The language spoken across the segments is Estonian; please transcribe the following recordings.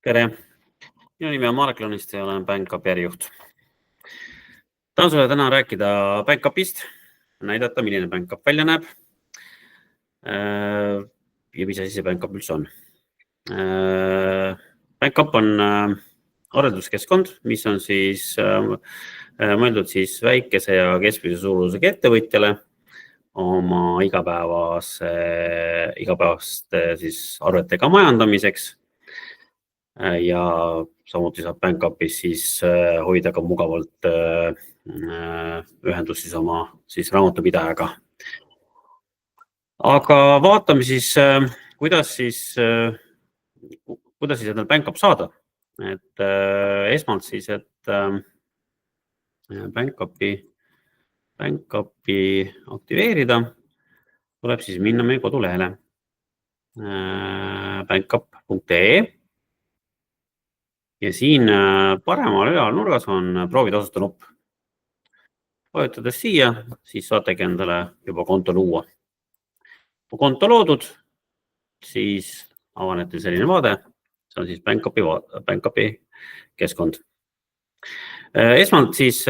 Tere! Minu nimi on Marek Lõniste ja olen BankUpi ärijuht. Tahan sulle täna rääkida BankUpist, näidata, milline BankUp välja näeb ja mis asi see BankUp üldse on. BankUp on arvelduskeskkond, mis on siis mõeldud siis väikese ja keskmise suurusega ettevõtjale oma igapäevaste siis arvetega majandamiseks. Ja samuti saab BankUpis siis hoida ka mugavalt ühendust siis oma raamatupidajaga. Aga vaatame siis, kuidas siis endal BankUp saada. Esmalt siis, et BankUpi aktiveerida, tuleb siis minna meie kodulehele bankup.ee. Ja siin paremal üleval nurgas on proovi tasuta nupp. Vajutades siia, siis saategi endale juba konto luua. Kui konto loodud, siis avanete selline vaade. See on siis BankUpi keskkond. Esmalt siis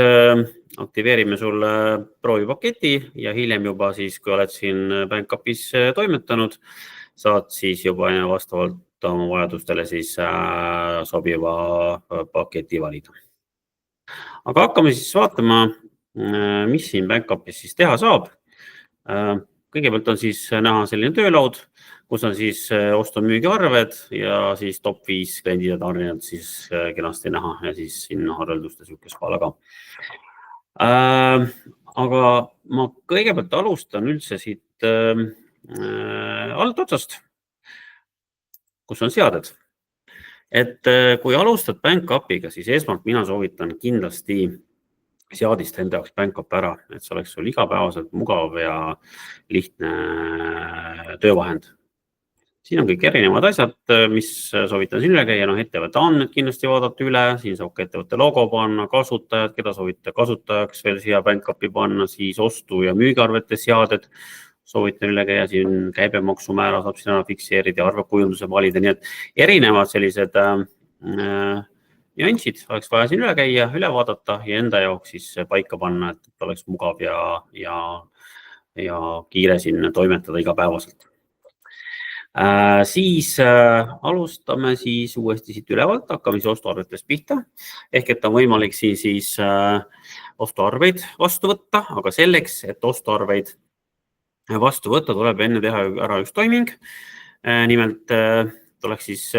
aktiveerime sulle proovipaketi ja hiljem juba siis, kui oled siin BankUpis toimetanud, saad siis juba vastavalt oma vajadustele siis sobiva paketi valida. Aga hakkame siis vaatama, mis siin BankUpis siis teha saab. Kõigepealt on siis näha selline töölaud, kus on siis ostu-müügiarved ja siis top 5 kliendid ja tarnijad siis kenasti näha ja siis sinna arvelduste sihukest kohale ka. Aga ma kõigepealt alustan üldse siit alt otsast, kus on seaded. Kui alustad BankUpiga, siis esmalt mina soovitan kindlasti seadist enda jaoks BankUp ära, et see oleks sul igapäevaselt mugav ja lihtne töövahend. Siin on kõik erinevad asjad, mis soovitan siin üle käia. Ettevõtte andmed kindlasti vaadata üle, siin saab ka ettevõtte logo panna, kasutajad, keda soovite kasutajaks veel siia BankUpi panna, siis ostu- ja müügiarvete seaded. Soovitan üle käia, siin käibemaksumäära saab siin fikseerida ja arvekujunduse valida. Nii et erinevad sellised nüansid oleks vaja siin üle käia, üle vaadata ja enda jaoks siis paika panna, et oleks mugav ja kiire siin toimetada igapäevaselt. Siis alustame siis uuesti siit ülevalt, hakkame siis ostuarvetest pihta. Ehk et on võimalik siin siis ostuarveid vastu võtta, aga selleks, et ostuarveid vastu võtta, tuleb enne teha ära üks toiming. Nimelt tuleks siis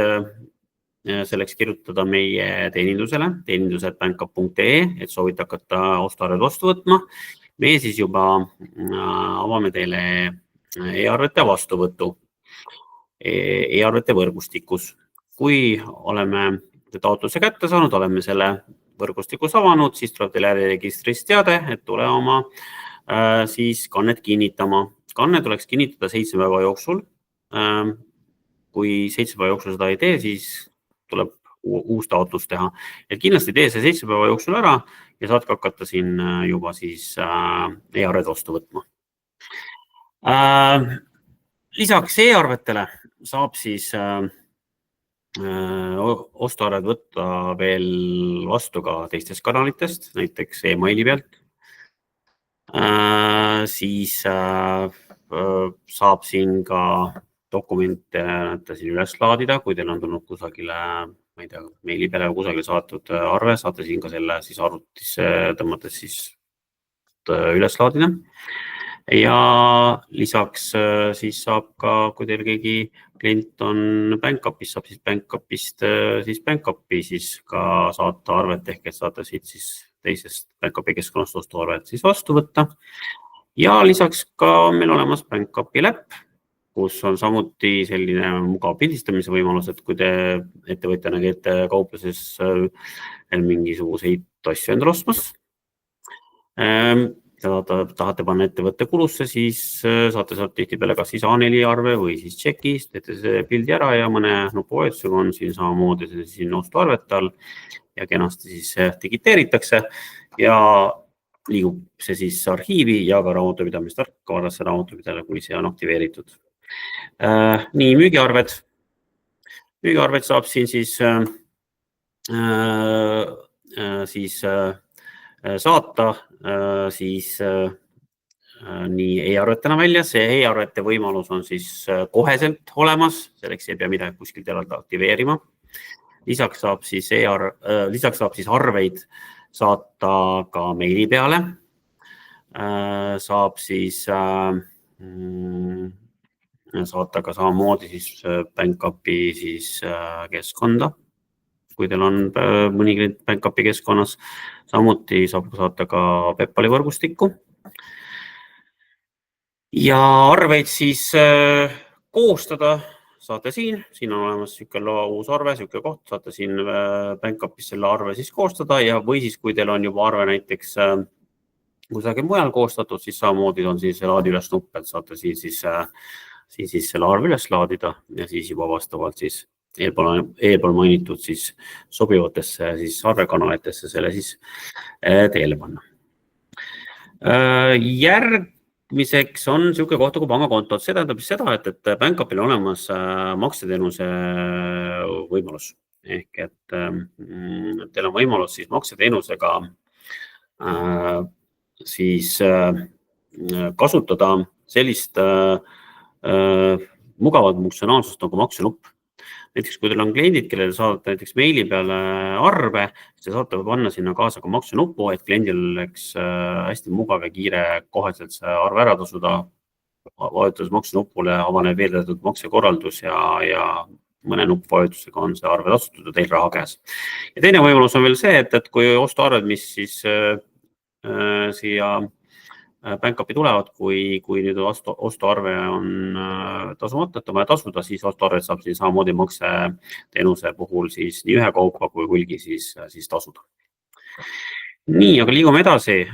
selleks kirjutada meie teenindusele, teenindus@bankup.ee, et soovite hakata ostuarved vastu võtma. Meie siis juba avame teile e-arvete vastuvõtu e-arvete võrgustikus. Kui oleme taotluse kätte saanud, oleme selle võrgustikus avanud, siis tuleb teile äriregistrist teade, et tule oma siis kannet kinnitama. Kanne tuleks kinnitada 7 päeva jooksul. Kui 7 päeva jooksul seda ei tee, siis tuleb uus taotlus teha. Et kindlasti tee see 7 päeva jooksul ära ja saad hakata siin juba siis e-arved vastu võtma. Lisaks e-arvetele saab siis ostuarved võtta veel vastu ka teistest kanalitest, näiteks e-maili pealt. Siis saab siin ka dokumente siin üles laadida, kui teil on tulnud kusagile, ma ei tea, meili peale või kusagile saatud arve, saate siin ka selle siis arvutisse tõmmates siis üles laadida. Ja lisaks siis saab ka, kui teil keegi klient on BankUpis, saab siis BankUpist siis BankUpi siis ka saata arvet ehk et saate siit siis teisest BankUpi keskkonnast ostuarvet siis vastu võtta. Ja lisaks ka meil olemas BankUpi LÄP, kus on samuti selline mugav pildistamise võimalus, et kui te ettevõtjana käite kaupluses mingisuguseid asju endale ostmas, tahate panna ettevõtte kulusse, siis saate sealt tihtipeale kas siis A4 arve või siis tšekist, teete see pildi ära ja mõne nupuvajutusega on siin samamoodi siin ostuarvete all ja kenasti siis digiteeritakse ja liigub see siis arhiivi ja ka raamatupidamist tarkvarasse raamatupidajale, kui see on aktiveeritud. Nii, müügiarved. Müügiarveid saab siin saata nii e-arvetena välja. See e-arvete võimalus on siis koheselt olemas, selleks ei pea midagi kuskilt eraldi aktiveerima. Lisaks saab siis arveid saata ka meili peale. Saab siis saata ka samamoodi siis BankUpi keskkonda, kui teil on mõni klient BankUpi keskkonnas. Samuti saab saata ka PayPali võrgustikku. Ja arveid siis koostada saate siin on olemas uus arve, koht, saate siin BankUpis selle arve siis koostada ja või siis, kui teil on juba arve näiteks kusagil mujal koostatud, siis samamoodi on siis laadi üles nupp, et saate siis selle arve üles laadida ja siis juba vastavalt siis eelpool mainitud siis sobivatesse siis arvekanalitesse selle siis teele panna. Järgmiseks on niisugune koht nagu pangakontod. See tähendab seda, et BankUpil on olemas makseteenuse võimalus. Ehk et teil on võimalus siis makseteenusega siis kasutada sellist mugavat funktsionaalsust nagu maksenupp. Näiteks, kui teil on kliendid, kellele saadate näiteks meili peale arve, siis te saate panna sinna kaasa ka maksenuppu, et kliendil oleks hästi mugav ja kiire koheselt see arve ära tasuda. Vajutades maksenupule avaneb veeldatud maksekorraldus ja mõne nuppvajutusega on see arve tasutud ja teil raha käes. Ja teine võimalus on veel see, et kui ostuarved, mis siis siia BankUpi tulevad, kui nüüd ostuarve on tasumata, et on vaja tasuda, siis ostuarvet saab siin samamoodi makseteenuse puhul siis nii ühe kaupa kui hulgi siis tasuda. Nii, aga liigume edasi.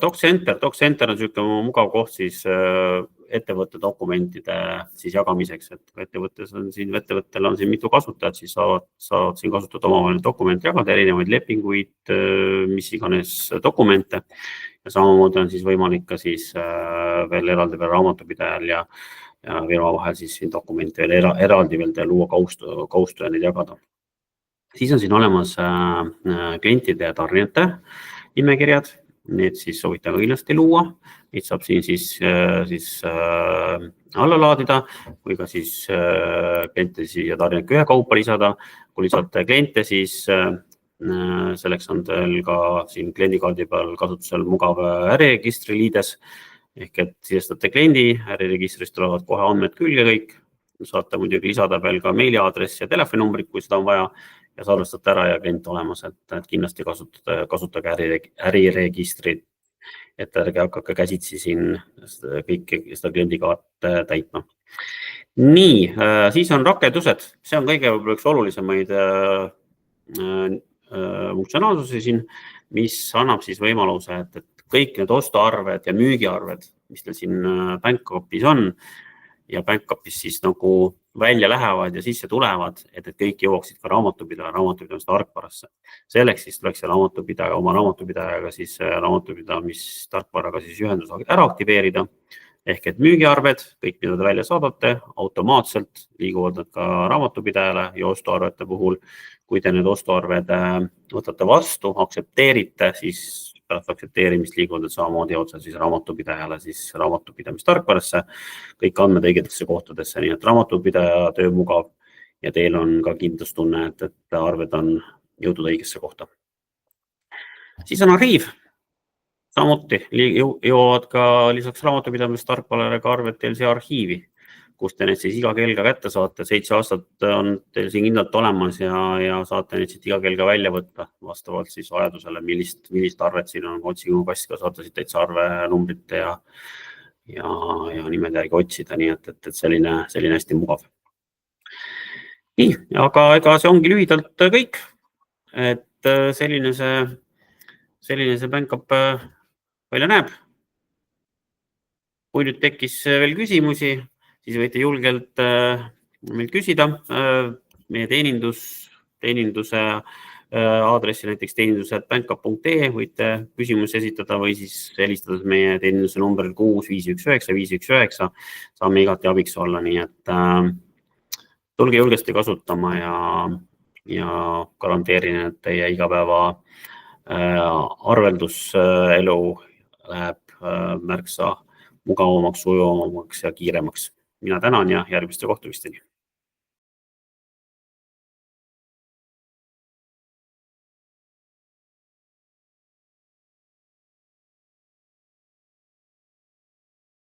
DocCenter on niisugune mugav koht siis ettevõtte dokumentide siis jagamiseks, et ettevõttel on siin mitu kasutajat, siis saavad siin kasutada omavaheline dokument jagada, erinevaid lepinguid, mis iganes dokumente. Ja samamoodi on siis võimalik ka siis veel eraldi veel raamatupidajal ja firma vahel siis siin dokumente veel eraldi veel luua kaustu ja neid jagada. Siis on siin olemas klientide ja tarnijate nimekirjad. Need siis soovitan ka kindlasti luua. Neid saab siin siis alla laadida, kui ka siis kliente ja tarnijad ühe kaupa lisada. Kui lisate kliente, siis selleks on teil ka siin kliendikaardi peal kasutusel mugav äriregistri liides. Ehk et sisestate kliendi, äriregistrist tulevad kohe andmed külge kõik. Saate muidugi lisada veel ka meiliaadress ja telefoninumbrid, kui seda on vaja. Ja salvestate ära ja klient olemas, et kindlasti kasutage äriregistrit, et ärge hakake käsitsi siin kõike seda kliendikaarte täitma. Nii, siis on rakendused. See on kõige üks olulisemaid funktsionaalsusi siin, mis annab siis võimaluse, et kõik need ostuarved ja müügiarved, mis teil siin BankUpis on ja BankUpis siis nagu välja lähevad ja sisse tulevad, et kõik jõuaksid ka raamatupidamiste tarkvarasse. Selleks siis tuleks see oma raamatupidajaga siis raamatupidamist tarkvaraga siis ühendus ära aktiveerida. Ehk et müügiarved, kõik mida te välja saadate, automaatselt liiguvad nad ka raamatupidajale ja ostuarvete puhul. Kui te need ostuarved võtate vastu, aktsepteerite, siis pärast aktsepteerimist liiguvad samamoodi otse siis raamatupidajale siis raamatupidamistarkvarasse. Kõik andmed õigetesse kohtadesse, nii et raamatupidaja töö mugav ja teil on ka kindlustunne, et arved on jõudnud õigesse kohta. Siis on arhiiv. Samuti jõuavad ka lisaks raamatupidamistarkvarale ka arved teil siia arhiivi, kus te need siis iga kelga kätte saate. 7 aastat on teil siin kindlalt olemas ja saate neid siit iga kelga välja võtta vastavalt siis vajadusele, millist arvet siin on. Otsingukastga saate siit täitsa arvenumbrite ja nimede järgi otsida, nii et selline hästi mugav. Nii, aga ega see ongi lühidalt kõik, et selline see BankUp välja näeb. Kui nüüd tekkis veel küsimusi, siis võite julgelt meilt küsida. Meie teeninduse aadressi näiteks teenindus@bankup.ee võite küsimusi esitada või siis helistada meie teeninduse numbril 6 519 519. Saame igati abiks olla, nii et Tulge julgesti kasutama ja garanteerin, et teie igapäeva arvelduselu läheb märksa mugavamaks, sujuvamaks ja kiiremaks. Mina tänan ja järgmiste kohtumisteni.